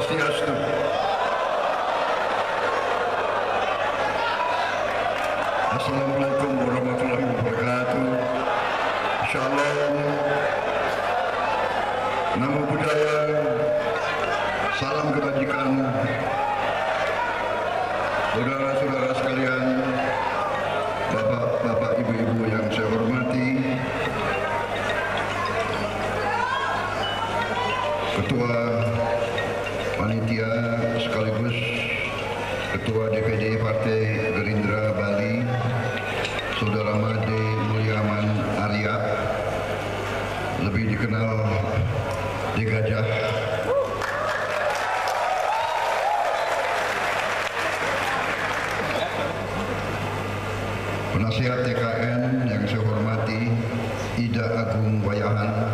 Swastiastu. Assalamualaikum warahmatullahi wabarakatuh. Shalom. Namo Buddhaya. Salam kebajikan. Saudara-saudara sekalian, bapak-bapak, ibu-ibu yang saya hormati, Ketua Panitia sekaligus Ketua DPD Partai Gerindra Bali, Saudara Made Mulyaman Arya, lebih dikenal di Gajah. Penasihat TKN yang saya hormati, Ida Agung Wayahan,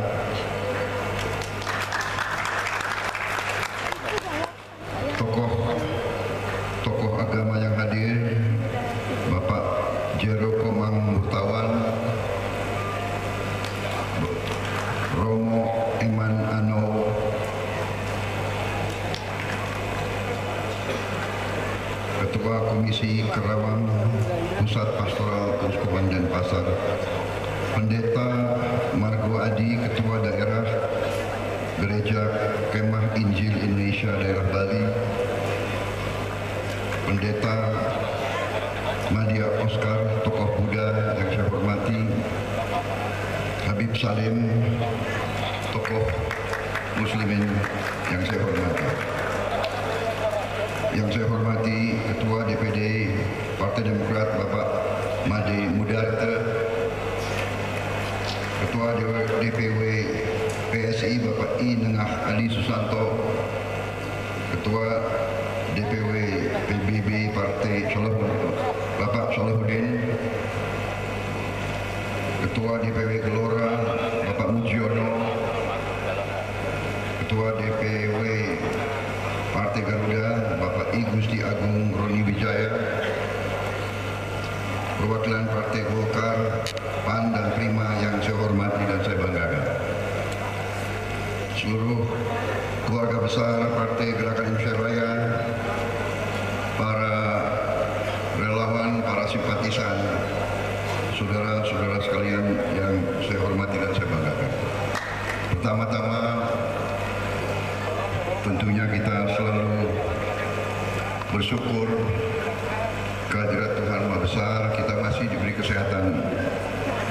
tokoh agama yang hadir, Bapak Jero Komang Murtawan, Romo Eman Ano, Ketua Komisi Kerawang Pusat Pastoral Keuskupan Denpasar, Pendeta Margo Adi, Ketua Daerah Gereja Kemah Injil Indonesia Daerah Bali, Pendeta Madia Oscar, tokoh Buddha yang saya hormati, Habib Salim, tokoh Muslimin yang saya hormati. Yang saya hormati Ketua DPD Partai Demokrat Bapak Made Mudarte, Ketua DPW PSI Bapak I Nengah Ali Susanto, Ketua DPW PBB Partai Bapak Salahuddin, Ketua DPW Gelora Bapak Mujiono, Ketua DPW Partai Garuda Bapak I Gusti Agung Roni Wijaya, perwakilan Partai Golkar, PAN dan Prima yang saya hormati dan saya banggakan, seluruh keluarga besar Partai Gerakan Indonesia Raya, para relawan, para simpatisan, saudara-saudara sekalian yang saya hormati dan saya banggakan. Pertama-tama tentunya kita selalu bersyukur kehadirat Tuhan Maha Besar, kita masih diberi kesehatan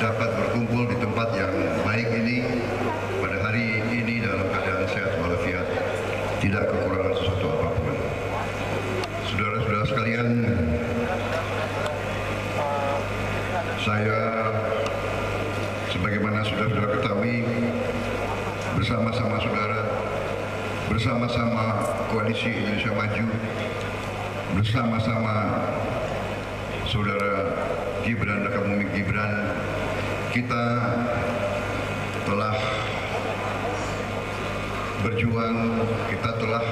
dapat berkumpul di tempat yang baik ini pada hari ini dalam keadaan sehat walafiat, tidak kekurangan sesuatu apapun. Saudara-saudara sekalian, saya sebagaimana sudah ketahui, bersama-sama saudara, bersama-sama Koalisi Indonesia Maju, bersama-sama saudara Gibran Rakabuming Gibran, kita telah berjuang, kita telah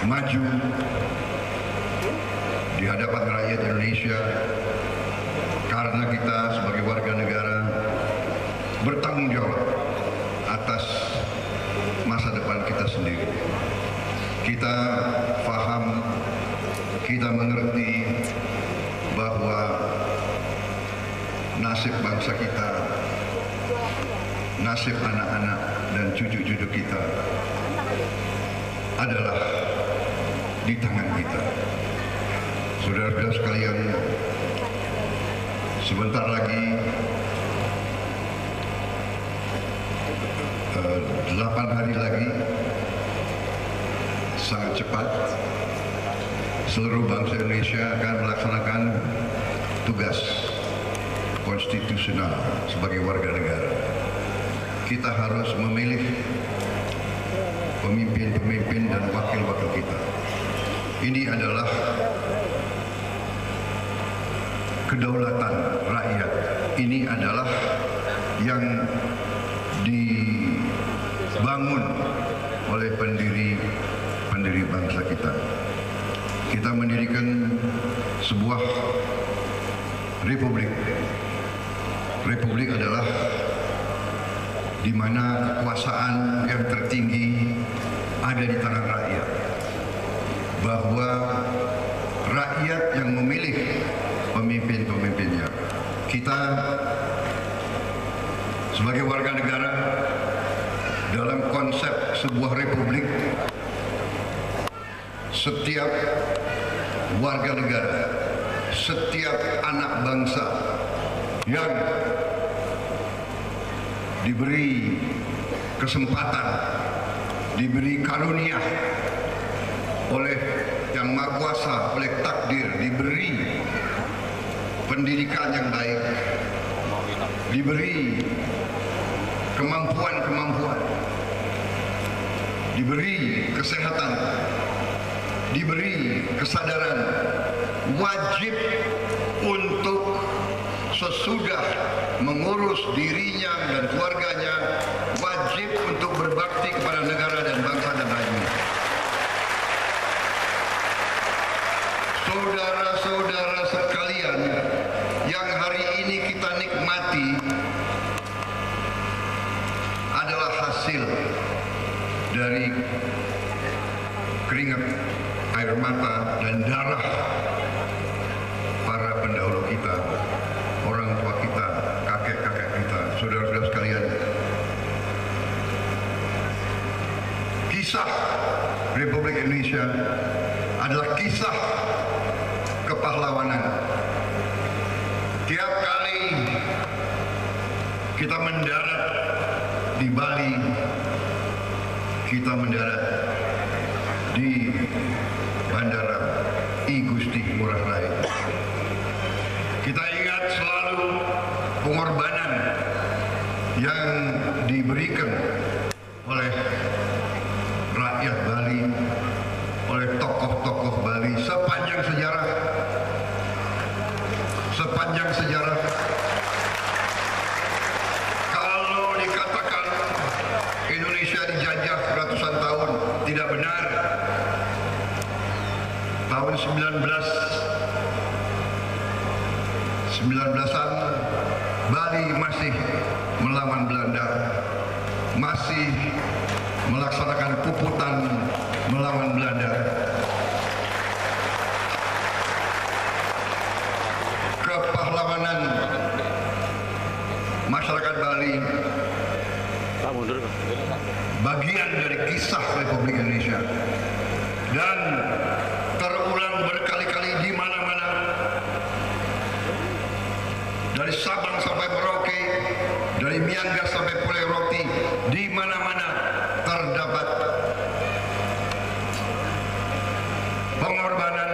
maju di hadapan rakyat Indonesia karena kita sebagai warga negara bertanggung jawab atas masa depan kita sendiri. Kita paham, kita mengerti bahwa nasib bangsa kita, nasib anak-anak dan cucu-cucu kita adalah di tangan kita. Saudara-saudara sekalian, sebentar lagi 8 hari lagi, sangat cepat seluruh bangsa Indonesia akan melaksanakan tugas konstitusional sebagai warga negara. Kita harus memilih pemimpin-pemimpin dan wakil-wakil kita. Ini adalah kedaulatan rakyat. Ini adalah yang dibangun oleh pendiri bangsa kita. Kita mendirikan sebuah republik. Republik adalah di mana kekuasaan yang tertinggi ada di tangan rakyat. bahwa rakyat yang memilih pemimpin-pemimpinnya. Kita sebagai warga negara dalam konsep sebuah republik, setiap warga negara, setiap anak bangsa yang diberi kesempatan, diberi karunia oleh Yang Maha Kuasa, oleh takdir, diberi pendidikan yang baik, diberi kemampuan-kemampuan, diberi kesehatan, diberi kesadaran, wajib untuk sesudah mengurus dirinya dan keluarganya, wajib untuk berbakti kepada negara dan bangsa dan rakyat. Saudara-saudara sekalian, yang hari ini kita nikmati adalah hasil dari keringat, air mata, dan darah para pendahulu kita, orang tua kita, kakek-kakek kita, saudara-saudara sekalian. Kisah Republik Indonesia adalah kisah kepahlawanan. Tiap kali kita mendarat di Bali, kita mendarat di Bandara I Gusti Ngurah Rai, kita ingat selalu pengorbanan yang diberikan oleh rakyat Bali, oleh tokoh-tokoh Bali sepanjang sejarah. Kalau dikatakan Indonesia dijajah ratusan tahun, tidak benar. Tahun 19-an Bali masih melawan Belanda, masih melaksanakan puputan melawan Belanda. Kepahlawanan masyarakat Bali bagian dari kisah Republik Indonesia dan terulang berkali-kali di mana-mana, dari Sabang sampai Merauke, dari Miangas sampai Pulau Roti, di mana-mana terdapat pengorbanan,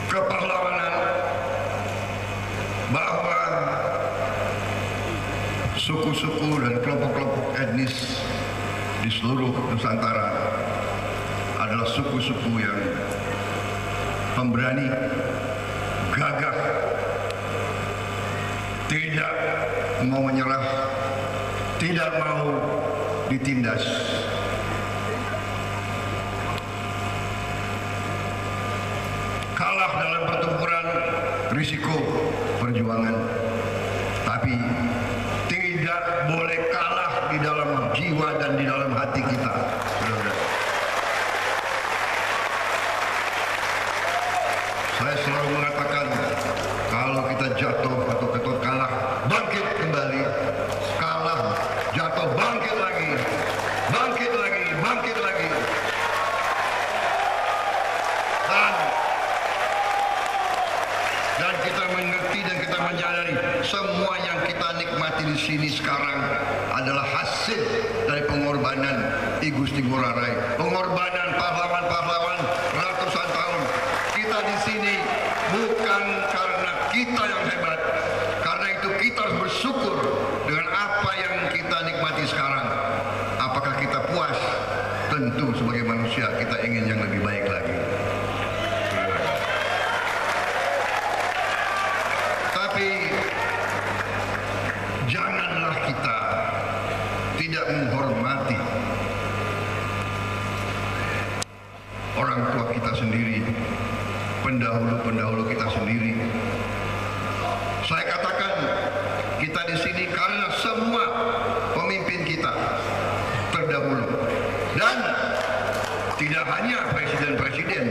kepahlawanan, bahwa suku-suku dan kelompok-kelompok etnis di seluruh Nusantara adalah suku-suku yang pemberani, gagah, tidak mau menyerah, tidak mau ditindas. Kalah dalam pertempuran, risiko perjuangan, tapi tidak boleh kalah di dalam jiwa dan di dalam hati kita. Saya selalu mengatakan, kalau kita jatuh atau kita kalah, bangkit kembali. Kalah, jatuh, bangkit lagi, bangkit lagi, bangkit lagi. Dan kita mengerti dan kita menyadari semua yang kita nikmati di sini sekarang adalah hasil dari pengorbanan I Gusti Ngurah Rai, pengorbanan pahlawan-pahlawan ratusan tahun. Kita di sini bukan karena kita yang hebat, karena itu kita harus bersyukur dengan apa yang kita nikmati sekarang. Apakah kita puas? Tentu sebagai manusia kita ingin yang lebih baik lagi. Tapi janganlah kita tidak menghormati orang tua kita sendiri, pendahulu-pendahulu kita sendiri. Saya katakan, kita di sini karena semua pemimpin kita terdahulu, dan tidak hanya presiden-presiden.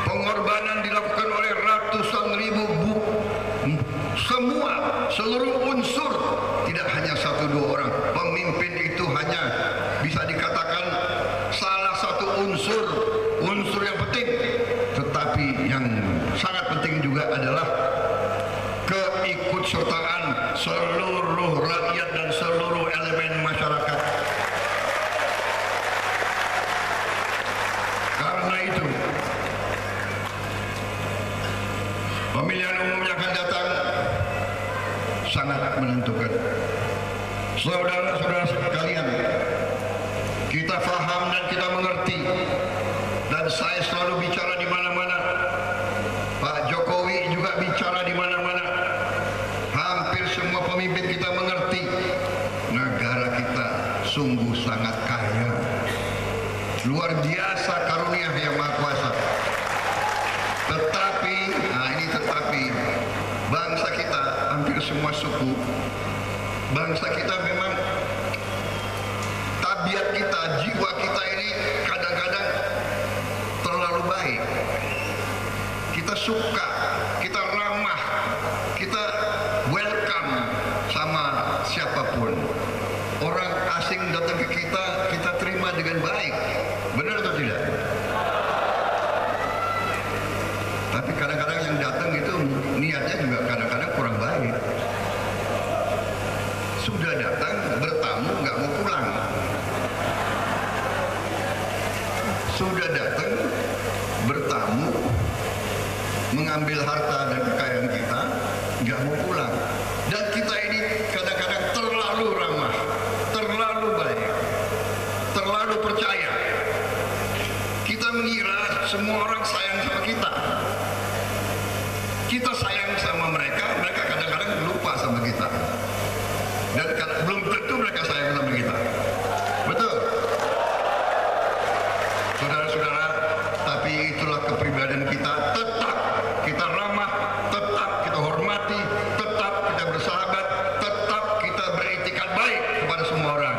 Pengorbanan dilakukan oleh ratusan ribu seluruh unsur, tidak hanya satu dua orang. Pemimpin itu hanya bisa dikatakan salah satu unsur yang penting, tetapi yang sangat penting juga adalah keikutsertaan seluruh rakyat dan seluruh elemen masyarakat. Karena itu, pemilihan umum yang akan datang sangat menentukan. Saudara-saudara sekalian, kita paham dan kita mengerti, dan saya selalu bicara di mana-mana. Pak Jokowi juga bicara di mana-mana. Hampir semua pemimpin kita mengerti negara kita sungguh sangat kaya, luar biasa karunia Yang Maha Kuasa. Tetapi, bangsa kita hampir semua suku, bangsa kita memang tabiat kita, jiwa kita ini kadang-kadang terlalu baik. Kita suka, kita ramah, kita welcome sama siapapun. Orang asing datang ke kita, kita terima dengan baik. Benar atau tidak? Tapi kadang-kadang yang datang itu niatnya juga kadang-kadang kurang baik. Sudah datang, bertamu, nggak mau pulang. Sudah datang, bertamu, mengambil harta dan kekayaan kita, nggak mau pulang. Dan kita ini kadang-kadang terlalu ramah, terlalu baik, terlalu percaya. Kita mengira semua orang sayang sama kita. Kita sayang sama mereka, mereka kadang-kadang lupa sama kita. Dan belum tentu mereka sayang sama kita. Betul? Saudara-saudara, tapi itulah kepribadian kita. Tetap kita ramah, tetap kita hormati, tetap kita bersahabat, tetap kita beretikat baik kepada semua orang.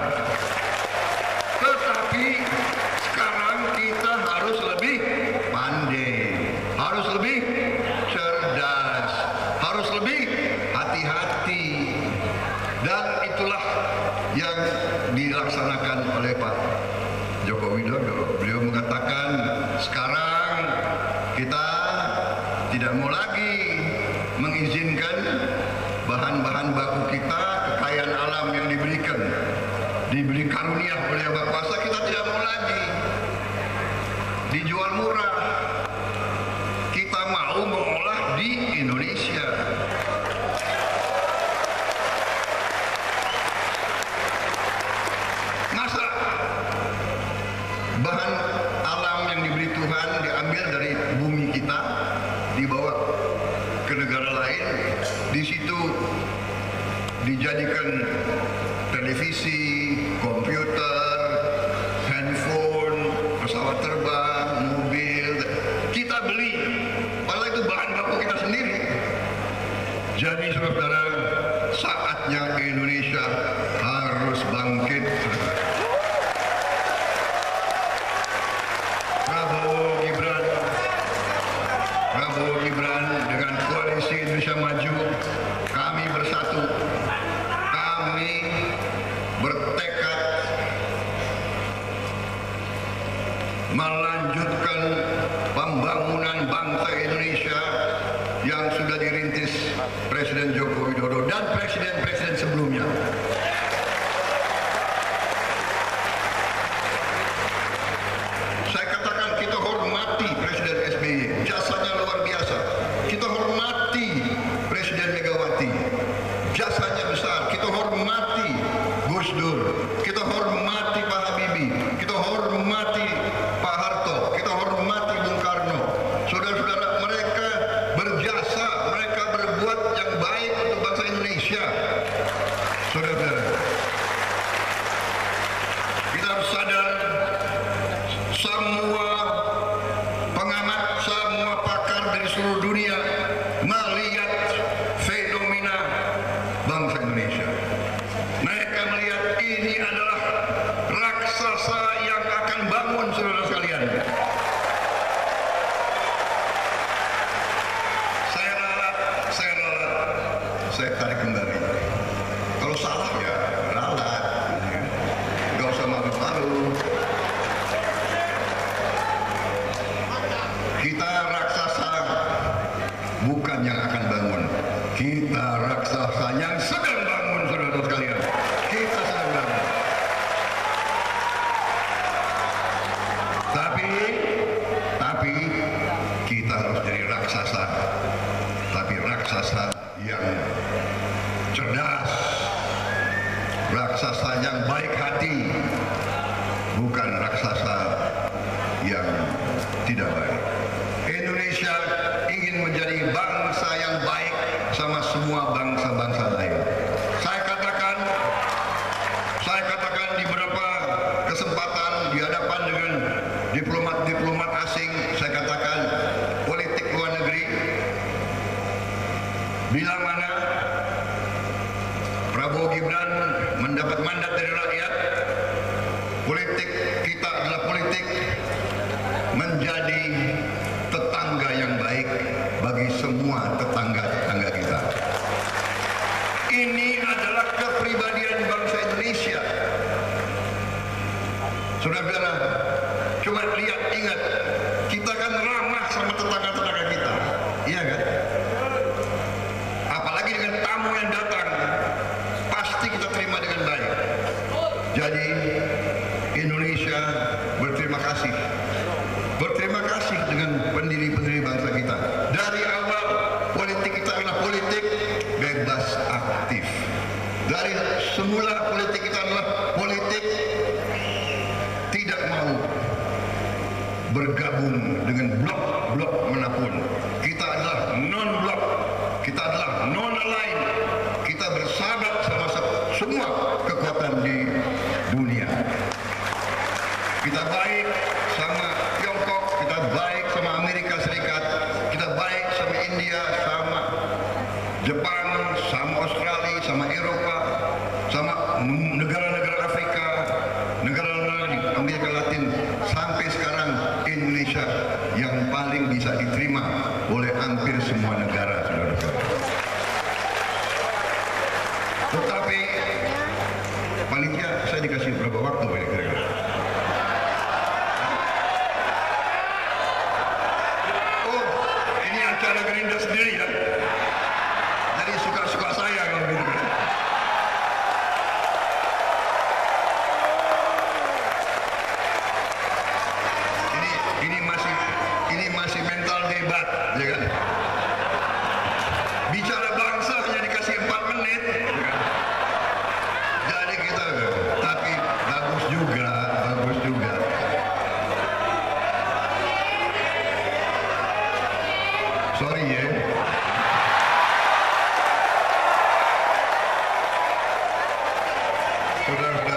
Tetapi sekarang kita harus lebih pandai, harus lebih cerdas, harus lebih hati-hati. Dan itulah yang dilaksanakan oleh Pak Joko Widodo. Beliau mengatakan sekarang kita tidak mau lagi mengizinkan bahan-bahan baku kita, kekayaan alam yang diberi karunia oleh Yang Maha Kuasa, kita tidak mau lagi dijual murah. Kita mau mengolah di Indonesia. Masa bahan alam yang diberi Tuhan diambil dari bumi kita, dibawa ke negara lain, di situ dijadikan televisi, komputer, handphone, pesawat terbang, mobil, kita beli. Padahal itu bahan baku kita sendiri. Jadi saudara, saatnya Indonesia harus bangkit. Prabowo Gibran dengan koalisi Indonesia Maju, kami bersatu. Kami bertekad melanjutkan pembangunan bangsa Indonesia yang sudah dirintis Presiden Joko Widodo dan presiden-presiden sebelumnya. Saya katakan kita hormati Presiden SBY, jasanya luar biasa. Kita hormati Presiden Megawati, jasanya besar. Kita hormati Gus Dur, kita hormati Pak Habibie, kita hormati Pak Harto, kita hormati Bung Karno. Saudara-saudara, mereka berjasa, mereka berbuat yang baik untuk bangsa Indonesia. Saudara-saudara, kita harus sadar, semua pengamat, semua pakar dari seluruh dunia melihat fenomena bangsa Indonesia. Mereka melihat ini adalah raksasa yang akan raksasa yang baik hati, bukan raksasa yang tidak baik. Indonesia ingin menjadi bangsa yang baik sama semua bangsa-bangsa lain. Saya katakan di beberapa kesempatan di hadapan dengan diplomat-diplomat asing, saya katakan politik luar negeri bila mana Prabowo Gibran mendapat mandat dari rakyat, politik kita adalah politik menjadi tetangga yang baik bagi semua tetangga-tetangga kita. Ini adalah kepribadian bangsa Indonesia. Saudara-saudara, coba lihat, ingat, kita kan ramah sama tetangga-tetangga kita, iya kan? Apalagi dengan tamu yang datang, pasti kita terima dengan baik. Jadi Indonesia berterima kasih dengan pendiri-pendiri bangsa kita. Dari awal politik kita adalah politik bebas aktif. Dari semula politik kita adalah politik tidak mau bergabung dengan blok-blok manapun. Kita adalah non-blok, kita adalah non-align. Kita bersahabat sama semua kekuatan di dunia. Kita baik sama Tiongkok, kita baik sama Amerika Serikat, kita baik sama India, sama Jepang, sama Australia, sama Eropa, sama negara-negara Afrika, negara-negara di Amerika Latin. Sampai sekarang Indonesia yang paling bisa diterima oleh hampir semua negara, saudara-saudara. Tetapi panitia, saya dikasih berapa waktu ini kira-kira? Oh, ini acara Gerindra sendiri ya. Jadi suka-suka saya kalau gitu. Ini masih mental debat, ya kan? Bicara bangsa hanya dikasih 4 menit, ya kan? Jadi kita, tapi bagus juga. Sorry ya. Saudara-saudara,